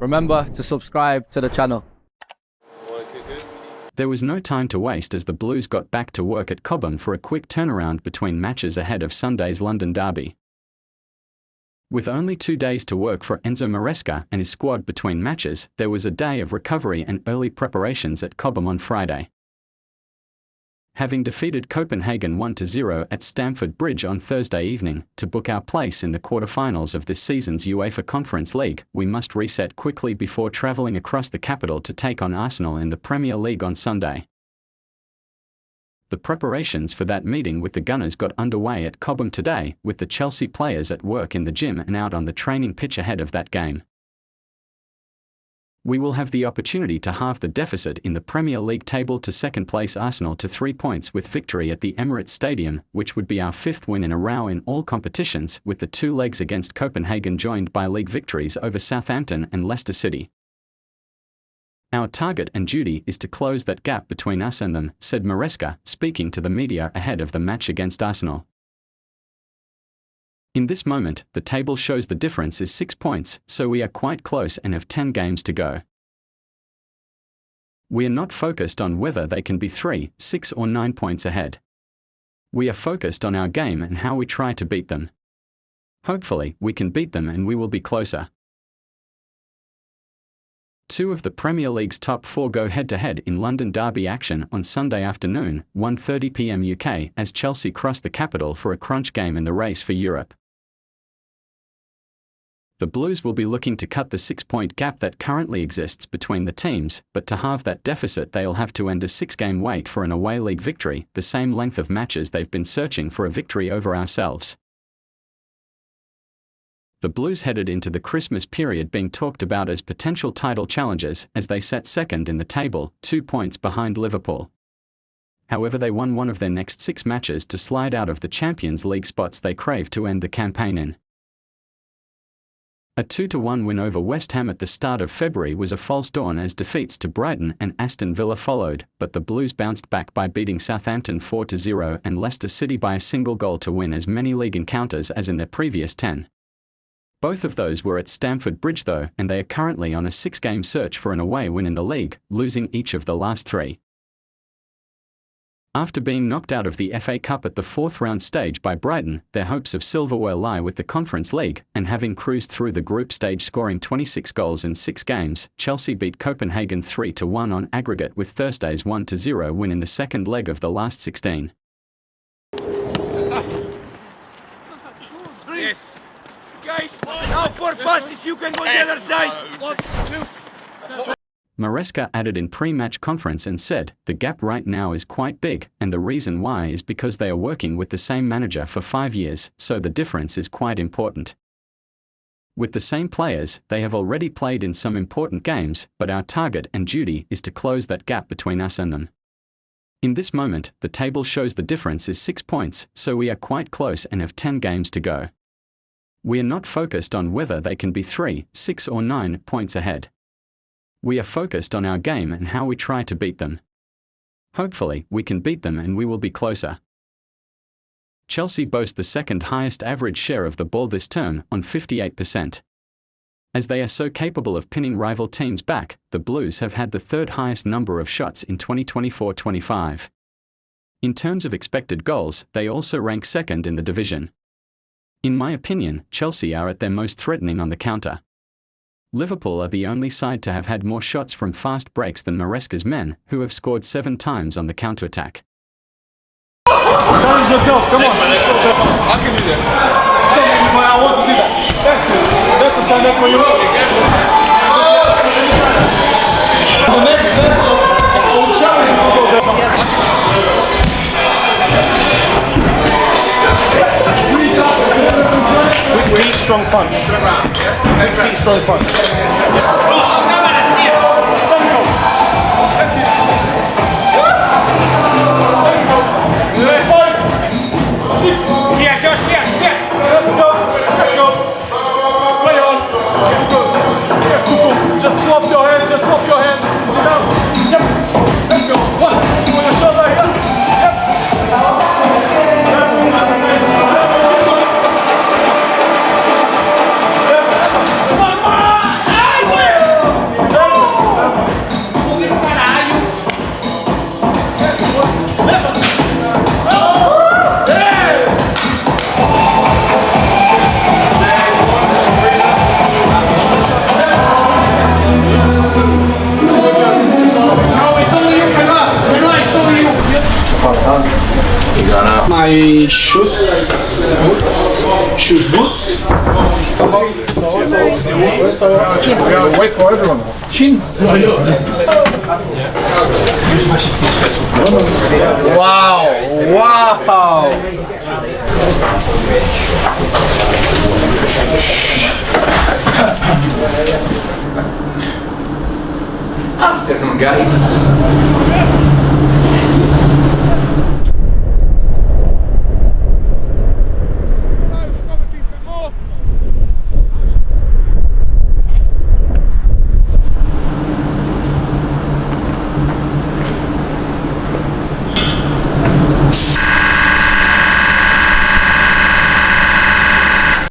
Remember to subscribe to the channel. There was no time to waste as the Blues got back to work at Cobham for a quick turnaround between matches ahead of Sunday's London derby. With only 2 days to work for Enzo Marresca and his squad between matches, there was a day of recovery and early preparations at Cobham on Friday. Having defeated Copenhagen 1-0 at Stamford Bridge on Thursday evening to book our place in the quarter-finals of this season's UEFA Conference League, we must reset quickly before travelling across the capital to take on Arsenal in the Premier League on Sunday. The preparations for that meeting with the Gunners got underway at Cobham today, with the Chelsea players at work in the gym and out on the training pitch ahead of that game. We will have the opportunity to halve the deficit in the Premier League table to second-place Arsenal to 3 points with victory at the Emirates Stadium, which would be our 5th win in a row in all competitions, with the 2 legs against Copenhagen joined by league victories over Southampton and Leicester City. Our target and duty is to close that gap between us and them, said Marresca, speaking to the media ahead of the match against Arsenal. In this moment, the table shows the difference is 6 points, so we are quite close and have 10 games to go. We are not focused on whether they can be 3, 6 or 9 points ahead. We are focused on our game and how we try to beat them. Hopefully, we can beat them and we will be closer. 2 of the Premier League's top 4 go head-to-head in London derby action on Sunday afternoon, 1:30 p.m. UK, as Chelsea cross the capital for a crunch game in the race for Europe. The Blues will be looking to cut the 6-point gap that currently exists between the teams, but to halve that deficit they'll have to end a 6-game wait for an away league victory, the same length of matches they've been searching for a victory over ourselves. The Blues headed into the Christmas period being talked about as potential title challengers as they sat second in the table, 2 points behind Liverpool. However, they won one of their next 6 matches to slide out of the Champions League spots they crave to end the campaign in. A 2-1 win over West Ham at the start of February was a false dawn as defeats to Brighton and Aston Villa followed, but the Blues bounced back by beating Southampton 4-0 and Leicester City by a single goal to win as many league encounters as in their previous 10. Both of those were at Stamford Bridge though, and they are currently on a 6-game search for an away win in the league, losing each of the last 3. After being knocked out of the FA Cup at the 4th round stage by Brighton, their hopes of silverware lie with the Conference League, and having cruised through the group stage scoring 26 goals in 6 games, Chelsea beat Copenhagen 3-1 on aggregate with Thursday's 1-0 win in the second leg of the last 16. Yes. Guys, now 4 passes, you can go the other side. 1, 2. Marresca added in pre-match conference and said, "The gap right now is quite big, and the reason why is because they are working with the same manager for 5 years, so the difference is quite important. With the same players, they have already played in some important games, but our target and duty is to close that gap between us and them. In this moment, the table shows the difference is 6 points, so we are quite close and have 10 games to go. We are not focused on whether they can be 3, 6 or 9 points ahead. We are focused on our game and how we try to beat them. Hopefully, we can beat them and we will be closer." Chelsea boast the second highest average share of the ball this term, on 58%. As they are so capable of pinning rival teams back, the Blues have had the 3rd highest number of shots in 2024-25. In terms of expected goals, they also rank 2nd in the division. In my opinion, Chelsea are at their most threatening on the counter. Liverpool are the only side to have had more shots from fast breaks than Maresca's men, who have scored 7 times on the counter-attack. Challenge yourself, come on. I can do that. Show me, I want to see that. That's it. That's the stand up for you. The next step, I will challenge you to go there. Quick feet, strong punch. Quick feet, strong punch. Just swap your hand, just swap your hand. Sit down. Yep. Let's go. 1. Put your shoulder here. Yep. my shoes. Shoes, boots. Wait for everyone. Chin. Wow! Wow! Afternoon, guys.